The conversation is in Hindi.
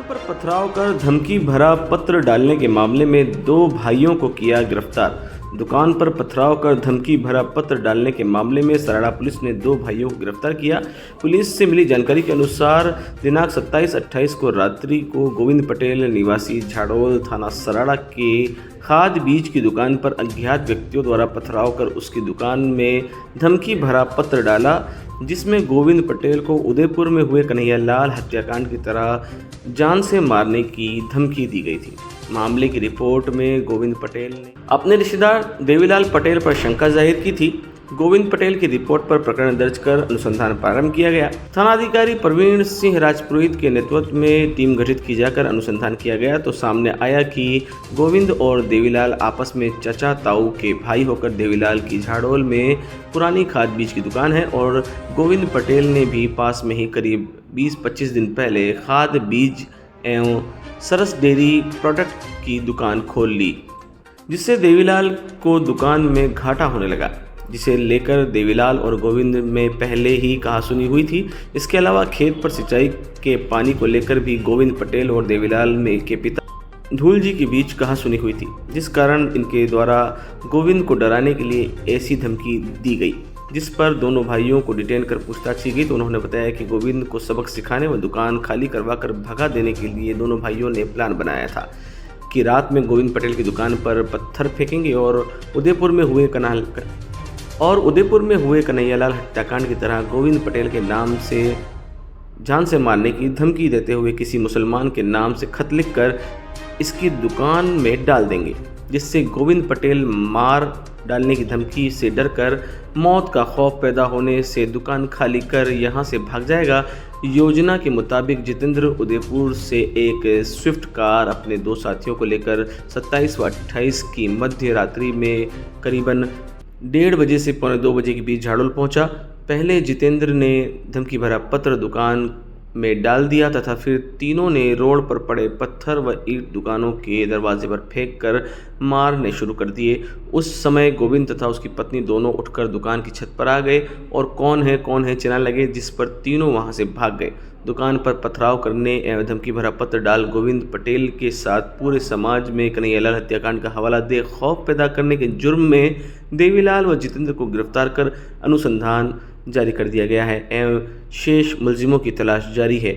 पर पथराव कर धमकी भरा पत्र डालने के मामले में दो भाइयों को किया गिरफ्तार। दुकान पर पथराव कर धमकी भरा पत्र डालने के मामले में सराड़ा पुलिस ने दो भाइयों को गिरफ्तार किया। पुलिस से मिली जानकारी के अनुसार दिनांक 27-28 को रात्रि को गोविंद पटेल निवासी झाड़ोल थाना सराड़ा के खाद बीज की दुकान पर अज्ञात व्यक्तियों द्वारा पथराव कर उसकी दुकान में धमकी भरा पत्र डाला, जिसमें गोविंद पटेल को उदयपुर में हुए कन्हैयालाल हत्याकांड की तरह जान से मारने की धमकी दी गई थी। मामले की रिपोर्ट में गोविंद पटेल ने अपने रिश्तेदार देवीलाल पटेल पर शंका जाहिर की थी। गोविंद पटेल की रिपोर्ट पर प्रकरण दर्ज कर अनुसंधान प्रारंभ किया गया। थानाधिकारी प्रवीण सिंह राजपुरोहित के नेतृत्व में टीम गठित की जाकर अनुसंधान किया गया तो सामने आया कि गोविंद और देवीलाल आपस में चचा ताऊ के भाई होकर देवीलाल की झाड़ोल में पुरानी खाद बीज की दुकान है और गोविंद पटेल ने भी पास में ही करीब 20-25 दिन पहले खाद बीज एवं सरस डेयरी प्रोडक्ट की दुकान खोल ली, जिससे देवीलाल को दुकान में घाटा होने लगा, जिसे लेकर देवीलाल और गोविंद में पहले ही कहासुनी हुई थी। इसके अलावा खेत पर सिंचाई के पानी को लेकर भी गोविंद पटेल और देवीलाल में के पिता धूल जी के बीच कहासुनी हुई थी, जिस कारण इनके द्वारा गोविंद को डराने के लिए ऐसी धमकी दी गई, जिस पर दोनों भाइयों को डिटेन कर पूछताछ की गई तो उन्होंने बताया कि गोविंद को सबक सिखाने व दुकान खाली करवा कर भगा देने के लिए दोनों भाइयों ने प्लान बनाया था कि रात में गोविंद पटेल की दुकान पर पत्थर फेंकेंगे और उदयपुर में हुए कन्हैयालाल हत्याकांड की तरह गोविंद पटेल के नाम से जान से मारने की धमकी देते हुए किसी मुसलमान के नाम से खत लिखकर इसकी दुकान में डाल देंगे, जिससे गोविंद पटेल मार डालने की धमकी से डरकर मौत का खौफ पैदा होने से दुकान खाली कर यहां से भाग जाएगा। योजना के मुताबिक जितेंद्र उदयपुर से एक स्विफ्ट कार अपने दो साथियों को लेकर 27 व 28 की मध्य रात्रि में करीबन 1:30 बजे से 1:45 बजे के बीच झाड़ोल पहुंचा। पहले जितेंद्र ने धमकी भरा पत्र दुकान में डाल दिया तथा फिर तीनों ने रोड पर पड़े पत्थर व ईंट दुकानों के दरवाजे पर फेंक कर मारने शुरू कर दिए। उस समय गोविंद तथा उसकी पत्नी दोनों उठकर दुकान की छत पर आ गए और कौन है चिल्लाने लगे, जिस पर तीनों वहां से भाग गए। दुकान पर पथराव करने एवं धमकी भरा पत्र डाल गोविंद पटेल के साथ पूरे समाज में कन्हैयालाल हत्याकांड का हवाला दे खौफ पैदा करने के जुर्म में देवीलाल व जितेंद्र को गिरफ्तार कर अनुसंधान जारी कर दिया गया है एवं शेष मुलजिमों की तलाश जारी है।